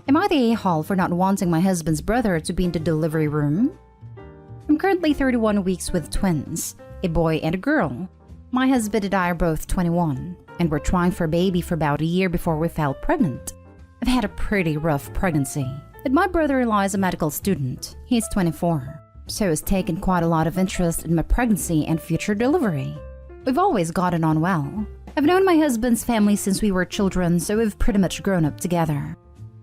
Am I the a-hole for not wanting my husband's brother to be in the delivery room? I'm currently 31 weeks with twins, a boy and a girl. My husband and I are both 21, and we're trying for a baby for about a year before we fell pregnant. I've had a pretty rough pregnancy, and my brother-in-law is a medical student. He's 24, so has taken quite a lot of interest in my pregnancy and future delivery. We've always gotten on well. I've known my husband's family since we were children, so we've pretty much grown up together.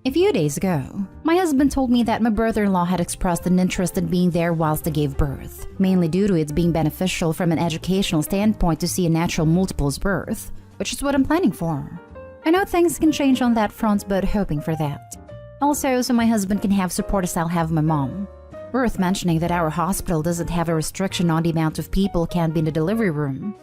A few days ago, my husband told me that my brother-in-law had expressed an interest in being there whilst I gave birth, mainly due to it being beneficial from an educational standpoint to see a natural multiples birth, which is what I'm planning for. I know things can change on that front, but hoping for that. Also, so my husband can have support as I'll have my mom. Worth mentioning that our hospital doesn't have a restriction on the amount of people can be in the delivery room.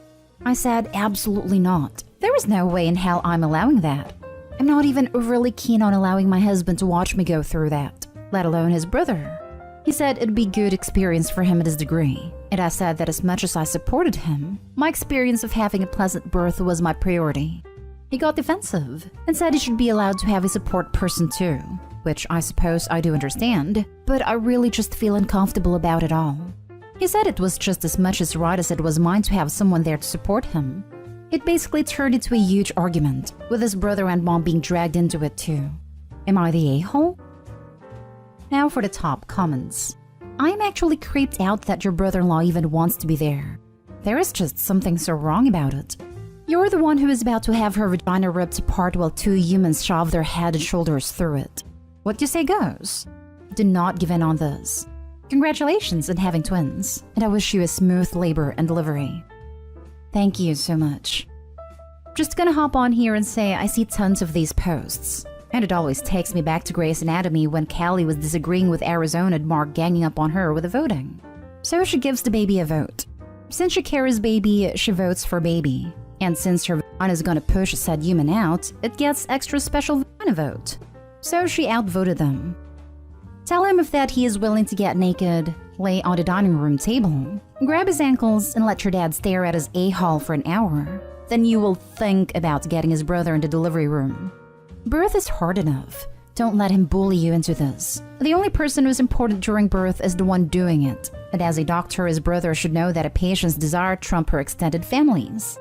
I said absolutely not. There is no way in hell I'm allowing that. I'm not even overly keen on allowing my husband to watch me go through that, let alone his brother. He said it'd be a good experience for him at his degree, and I said that as much as I supported him, my experience of having a pleasant birth was my priority. He got defensive and said he should be allowed to have a support person too, which I suppose I do understand, but I really just feel uncomfortable about it all. He said it was just as much as right as it was mine to have someone there to support him. It basically turned into a huge argument, with his brother and mom being dragged into it too. Am I the a-hole? Now for the top comments. I am actually creeped out that your brother-in-law even wants to be there. There is just something so wrong about it. You're the one who is about to have her vagina ripped apart while two humans shove their head and shoulders through it. What you say goes. Do not give in on this. Congratulations on having twins, and I wish you a smooth labor and delivery. Thank you so much. Just gonna hop on here and say I see tons of these posts. And it always takes me back to Grey's Anatomy when Callie was disagreeing with Arizona and Mark ganging up on her with the voting. So she gives the baby a vote. Since she carries baby, she votes for baby. And since her vagina is gonna push said human out, it gets extra special vagina vote. So she outvoted them. Tell him if that he is willing to get naked, lay on the dining room table, grab his ankles, and let your dad stare at his a-hole for an hour. Then you will think about getting his brother in the delivery room. Birth is hard enough. Don't let him bully you into this. The only person who is important during birth is the one doing it. And as a doctor, his brother should know that a patient's desire trumps her extended family's.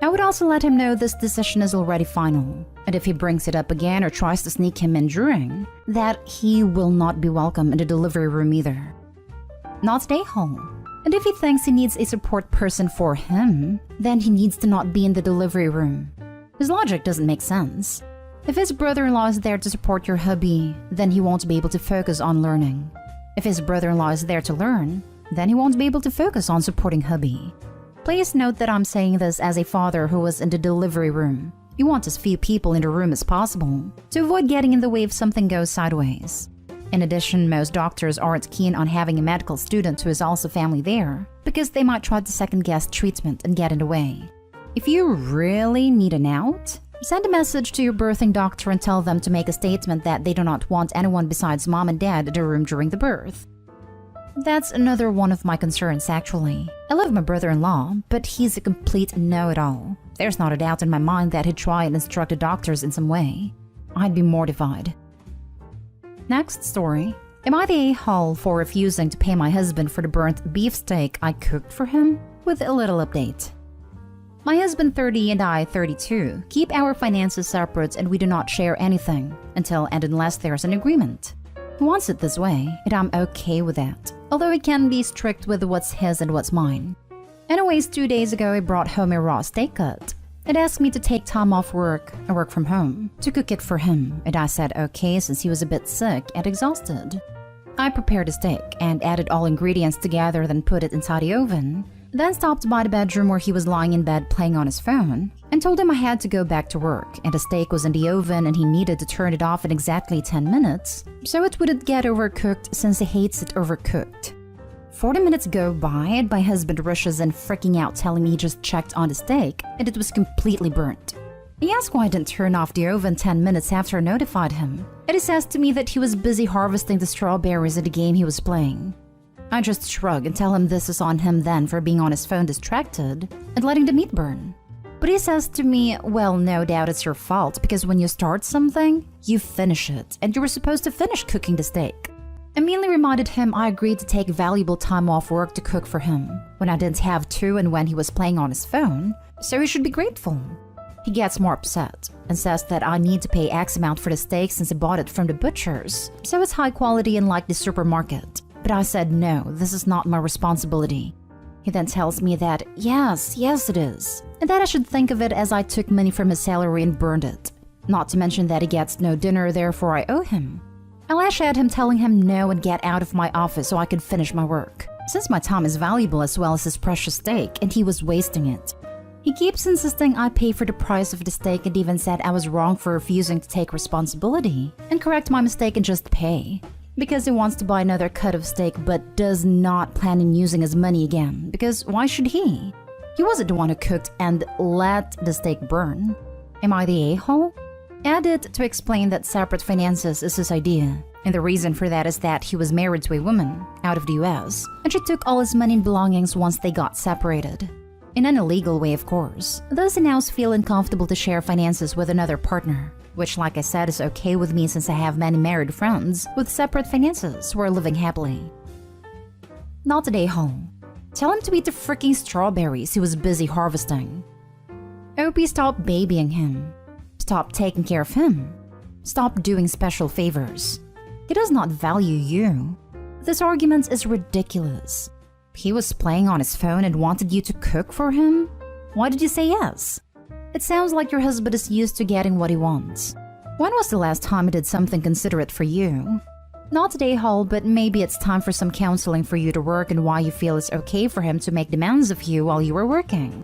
I would also let him know this decision is already final, and if he brings it up again or tries to sneak him in during, that he will not be welcome in the delivery room either. Not stay home. And if he thinks he needs a support person for him, then he needs to not be in the delivery room. His logic doesn't make sense. If his brother-in-law is there to support your hubby, then he won't be able to focus on learning. If his brother-in-law is there to learn, then he won't be able to focus on supporting hubby. Please note that I'm saying this as a father who was in the delivery room. You want as few people in the room as possible to avoid getting in the way if something goes sideways. In addition, most doctors aren't keen on having a medical student who is also family there because they might try to second-guess treatment and get in the way. If you really need an out, send a message to your birthing doctor and tell them to make a statement that they do not want anyone besides mom and dad in the room during the birth. That's another one of my concerns, actually. I love my brother-in-law, but he's a complete know-it-all. There's not a doubt in my mind that he'd try and instruct the doctors in some way. I'd be mortified. Next story. Am I the a-hole for refusing to pay my husband for the burnt beefsteak I cooked for him? With a little update. My husband 30 and I 32 keep our finances separate and we do not share anything until and unless there's an agreement. He wants it this way, and I'm okay with that, although he can be strict with what's his and what's mine. Anyways, 2 days ago I brought home a raw steak cut. It asked me to take time off work, I work from home, to cook it for him, and I said okay since he was a bit sick and exhausted. I prepared a steak and added all ingredients together, then put it inside the oven, then stopped by the bedroom where he was lying in bed playing on his phone, and told him I had to go back to work and the steak was in the oven and he needed to turn it off in exactly 10 minutes, so it wouldn't get overcooked since he hates it overcooked. 40 minutes go by and my husband rushes in freaking out telling me he just checked on the steak and it was completely burnt. He asked why I didn't turn off the oven 10 minutes after I notified him, and he says to me that he was busy harvesting the strawberries in the game he was playing. I just shrug and tell him this is on him then for being on his phone distracted and letting the meat burn. But he says to me, well, no doubt it's your fault because when you start something, you finish it, and you were supposed to finish cooking the steak. I immediately reminded him I agreed to take valuable time off work to cook for him when I didn't have to and when he was playing on his phone, so he should be grateful. He gets more upset and says that I need to pay X amount for the steak since I bought it from the butchers, so it's high quality and like the supermarket. But I said no, this is not my responsibility. He then tells me that yes it is, and that I should think of it as I took money from his salary and burned it. Not to mention that he gets no dinner, therefore I owe him. I lash at him telling him no and get out of my office so I could finish my work, since my time is valuable as well as his precious steak and he was wasting it. He keeps insisting I pay for the price of the steak and even said I was wrong for refusing to take responsibility and correct my mistake and just pay. Because he wants to buy another cut of steak but does not plan on using his money again, because why should he? He wasn't the one who cooked and let the steak burn. Am I the a-hole? Added to explain that separate finances is his idea, and the reason for that is that he was married to a woman out of the US, and she took all his money and belongings once they got separated. In an illegal way, of course. Thus he now feels uncomfortable to share finances with another partner, which, like I said, is okay with me since I have many married friends with separate finances who are living happily. Not today, home. Tell him to eat the freaking strawberries he was busy harvesting. Opie, stop babying him. Stop taking care of him. Stop doing special favors. He does not value you. This argument is ridiculous. He was playing on his phone and wanted you to cook for him? Why did you say yes? It sounds like your husband is used to getting what he wants. When was the last time he did something considerate for you? Not today, Hall, but maybe it's time for some counseling for you to work and why you feel it's okay for him to make demands of you while you were working.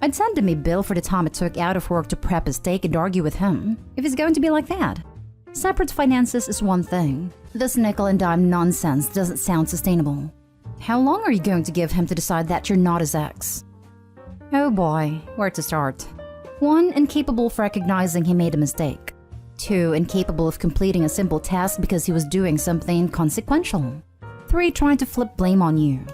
I'd send him a bill for the time it took out of work to prep his steak and argue with him, if he's going to be like that. Separate finances is one thing. This nickel and dime nonsense doesn't sound sustainable. How long are you going to give him to decide that you're not his ex? Oh boy, where to start? 1. Incapable of recognizing he made a mistake. 2. Incapable of completing a simple task because he was doing something inconsequential. 3. Trying to flip blame on you.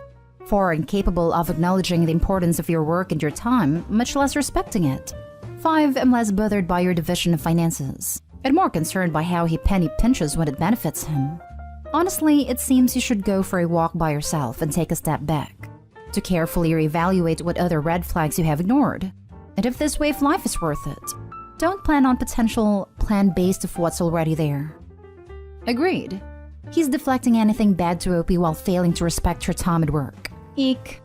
4. Incapable of acknowledging the importance of your work and your time, much less respecting it. 5. Am less bothered by your division of finances, and more concerned by how he penny pinches when it benefits him. Honestly, it seems you should go for a walk by yourself and take a step back, to carefully reevaluate what other red flags you have ignored, and if this way of life is worth it. Don't plan on potential plan based of what's already there. Agreed. He's deflecting anything bad to Opie while failing to respect her time at work. Eek.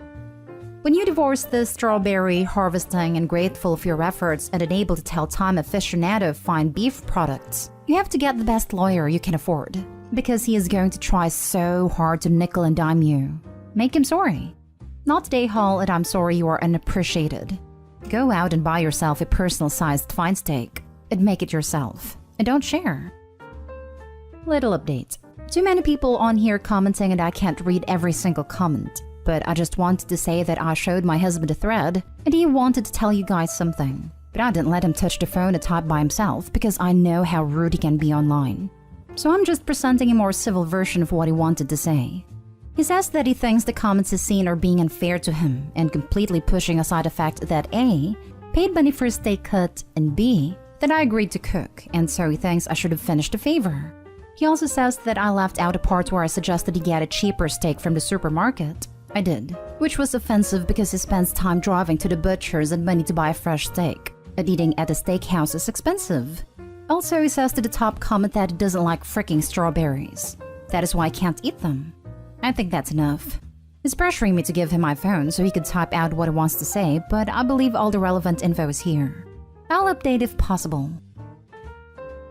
When you divorce the strawberry harvesting and grateful of your efforts and unable to tell time aficionado of fine beef products, you have to get the best lawyer you can afford, because he is going to try so hard to nickel and dime you. Make him sorry. Not today, Hall, and I'm sorry you are unappreciated. Go out and buy yourself a personal-sized fine steak and make it yourself. And don't share. Little update. Too many people on here commenting and I can't read every single comment. But I just wanted to say that I showed my husband a thread and he wanted to tell you guys something. But I didn't let him touch the phone and type by himself because I know how rude he can be online. So I'm just presenting a more civil version of what he wanted to say. He says that he thinks the comments he's seen are being unfair to him and completely pushing aside the fact that A, paid money for his steak cut, and B, that I agreed to cook, and so he thinks I should have finished the favor. He also says that I left out a part where I suggested he get a cheaper steak from the supermarket. I did, which was offensive because he spends time driving to the butcher's and money to buy a fresh steak, and eating at a steakhouse is expensive. Also, he says to the top comment that he doesn't like freaking strawberries. That is why I can't eat them. I think that's enough. He's pressuring me to give him my phone so he could type out what he wants to say, but I believe all the relevant info is here. I'll update if possible.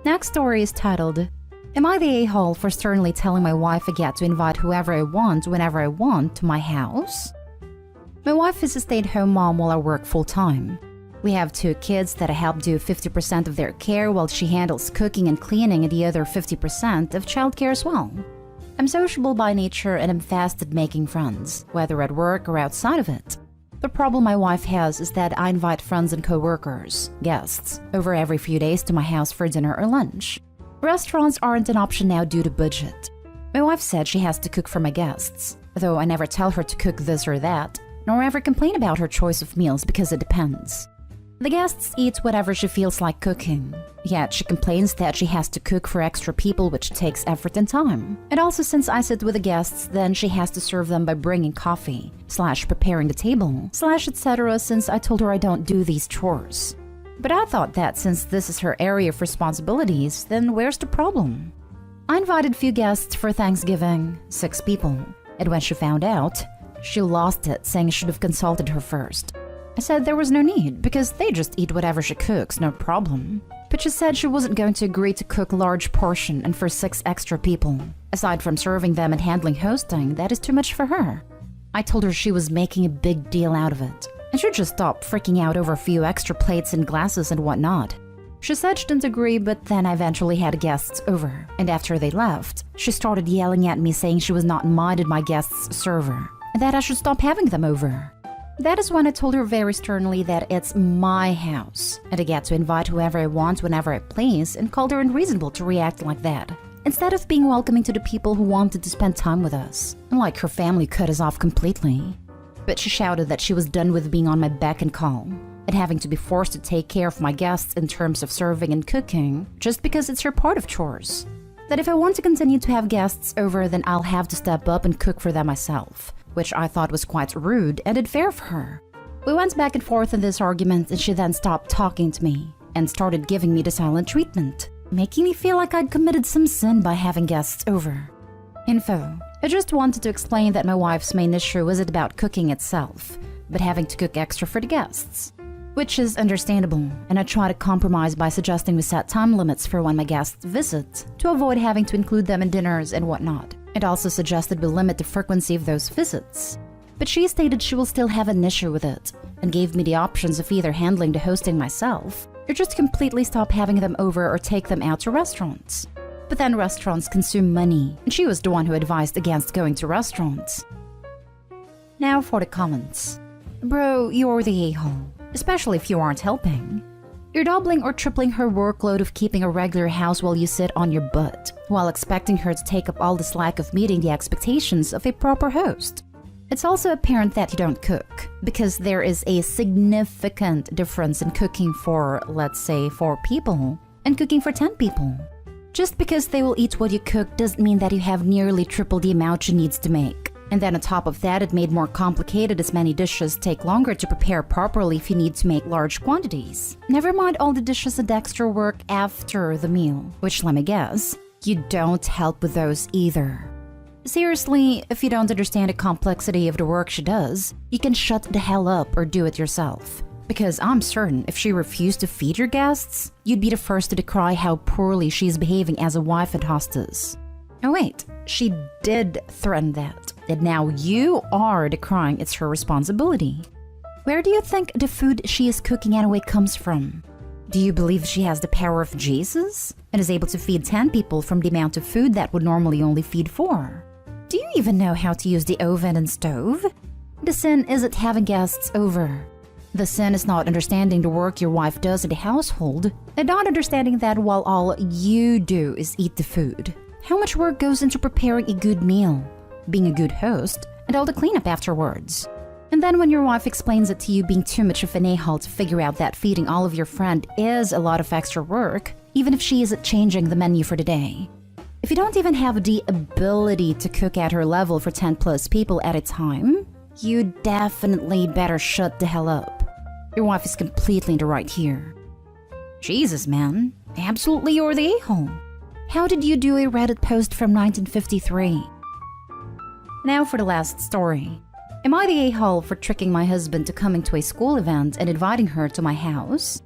Next story is titled, Am I the a-hole for sternly telling my wife I get to invite whoever I want whenever I want to my house? My wife is a stay-at-home mom while I work full-time. We have 2 kids that I help do 50% of their care while she handles cooking and cleaning and the other 50% of childcare as well. I'm sociable by nature and I'm fast at making friends, whether at work or outside of it. The problem my wife has is that I invite friends and co-workers, guests, over every few days to my house for dinner or lunch. Restaurants aren't an option now due to budget. My wife said she has to cook for my guests, though I never tell her to cook this or that, nor ever complain about her choice of meals because it depends. The guests eat whatever she feels like cooking, yet she complains that she has to cook for extra people, which takes effort and time. And also, since I sit with the guests, then she has to serve them by bringing coffee, / preparing the table, / etc. since I told her I don't do these chores. But I thought that since this is her area of responsibilities, then where's the problem? I invited few guests for Thanksgiving, 6 people, and when she found out, she lost it, saying I should have consulted her first. I said there was no need, because they just eat whatever she cooks, no problem. But she said she wasn't going to agree to cook large portion and for 6 extra people. Aside from serving them and handling hosting, that is too much for her. I told her she was making a big deal out of it, and should just stop freaking out over a few extra plates and glasses and whatnot. She said she didn't agree, but then I eventually had guests over, and after they left, she started yelling at me saying she was not minded my guests' server, and that I should stop having them over. That is when I told her very sternly that it's my house, and I get to invite whoever I want whenever I please, and called her unreasonable to react like that, instead of being welcoming to the people who wanted to spend time with us, unlike her family cut us off completely. But she shouted that she was done with being on my beck and call, and having to be forced to take care of my guests in terms of serving and cooking, just because it's her part of chores. That if I want to continue to have guests over, then I'll have to step up and cook for them myself, which I thought was quite rude and unfair for her. We went back and forth in this argument, and she then stopped talking to me and started giving me the silent treatment, making me feel like I'd committed some sin by having guests over. Info: I just wanted to explain that my wife's main issue wasn't about cooking itself, but having to cook extra for the guests, which is understandable, and I try to compromise by suggesting we set time limits for when my guests visit to avoid having to include them in dinners and whatnot. It also suggested we limit the frequency of those visits. But she stated she will still have an issue with it, and gave me the options of either handling the hosting myself, or just completely stop having them over or take them out to restaurants. But then restaurants consume money, and she was the one who advised against going to restaurants. Now for the comments. Bro, you're the a-hole, especially if you aren't helping. You're doubling or tripling her workload of keeping a regular house while you sit on your butt, while expecting her to take up all the slack of meeting the expectations of a proper host. It's also apparent that you don't cook, because there is a significant difference in cooking for, let's say, 4 people, and cooking for 10 people. Just because they will eat what you cook doesn't mean that you have nearly triple the amount she needs to make. And then on top of that, it made more complicated as many dishes take longer to prepare properly if you need to make large quantities. Never mind all the dishes and extra work after the meal, which, let me guess, you don't help with those either. Seriously, if you don't understand the complexity of the work she does, you can shut the hell up or do it yourself. Because I'm certain if she refused to feed your guests, you'd be the first to decry how poorly she's behaving as a wife and hostess. Oh wait, she did threaten that, and now you are decrying it's her responsibility. Where do you think the food she is cooking anyway comes from? Do you believe she has the power of Jesus and is able to feed 10 people from the amount of food that would normally only feed 4? Do you even know how to use the oven and stove? The sin isn't having guests over. The sin is not understanding the work your wife does in the household, and not understanding that while all you do is eat the food, how much work goes into preparing a good meal, being a good host, and all the cleanup afterwards. And then when your wife explains it to you being too much of an a-hole to figure out that feeding all of your friend is a lot of extra work, even if she isn't changing the menu for the day. If you don't even have the ability to cook at her level for 10 plus people at a time, you definitely better shut the hell up. Your wife is completely in the right here. Jesus, man. Absolutely you're the a-hole. How did you do a Reddit post from 1953? Now for the last story. Am I the a-hole for tricking my husband to coming to a school event and inviting her to my house?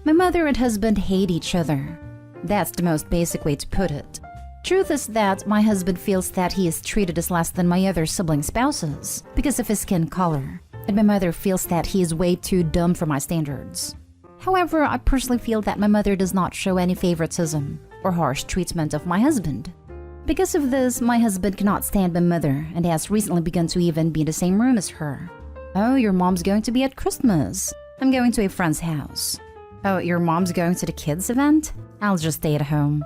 My mother and husband hate each other. That's the most basic way to put it. Truth is that my husband feels that he is treated as less than my other sibling spouses because of his skin color, and my mother feels that he is way too dumb for my standards. However, I personally feel that my mother does not show any favoritism or harsh treatment of my husband. Because of this, my husband cannot stand my mother and has recently begun to even be in the same room as her. Oh, your mom's going to be at Christmas. I'm going to a friend's house. Oh, your mom's going to the kids' event? I'll just stay at home.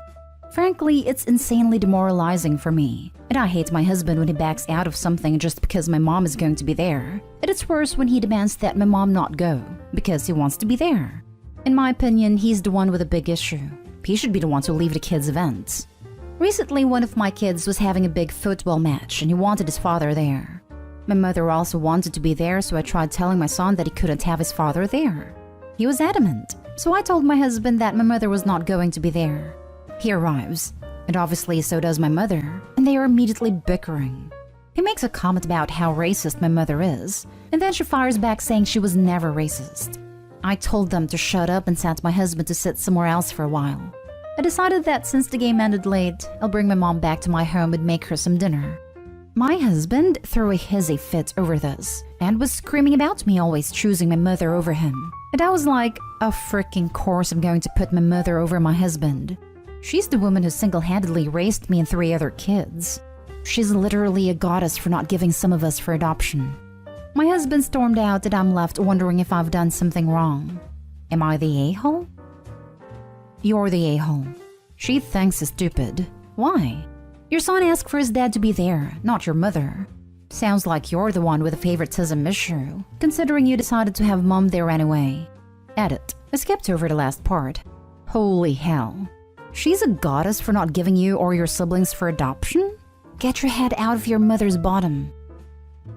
Frankly, it's insanely demoralizing for me. And I hate my husband when he backs out of something just because my mom is going to be there. And it's worse when he demands that my mom not go because he wants to be there. In my opinion, he's the one with a big issue. He should be the one to leave the kids' events. Recently, one of my kids was having a big football match and he wanted his father there. My mother also wanted to be there, so I tried telling my son that he couldn't have his father there. He was adamant, so I told my husband that my mother was not going to be there. He arrives, and obviously so does my mother, and they are immediately bickering. He makes a comment about how racist my mother is, and then she fires back saying she was never racist. I told them to shut up and sent my husband to sit somewhere else for a while. I decided that since the game ended late, I'll bring my mom back to my home and make her some dinner. My husband threw a hissy fit over this, and was screaming about me always choosing my mother over him. And I was like, of freaking course I'm going to put my mother over my husband. She's the woman who single-handedly raised me and 3 other kids. She's literally a goddess for not giving some of us for adoption. My husband stormed out and I'm left wondering if I've done something wrong. Am I the a-hole? You're the a-hole. She thinks he's stupid. Why? Your son asked for his dad to be there, not your mother. Sounds like you're the one with a favoritism issue, considering you decided to have mom there anyway. Edit. I skipped over the last part. Holy hell. She's a goddess for not giving you or your siblings for adoption? Get your head out of your mother's bottom.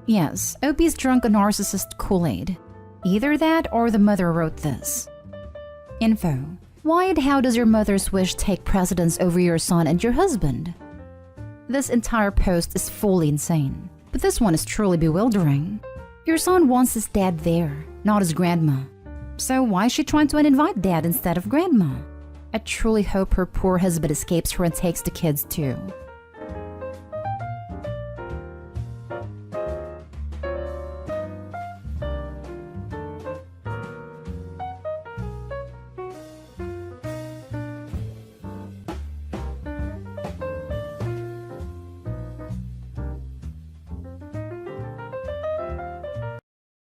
Yes, Opie's drunk a narcissist Kool-Aid. Either that or the mother wrote this. Info. Why and how does your mother's wish take precedence over your son and your husband? This entire post is fully insane, but this one is truly bewildering. Your son wants his dad there, not his grandma. So why is she trying to uninvite dad instead of grandma? I truly hope her poor husband escapes her and takes the kids too.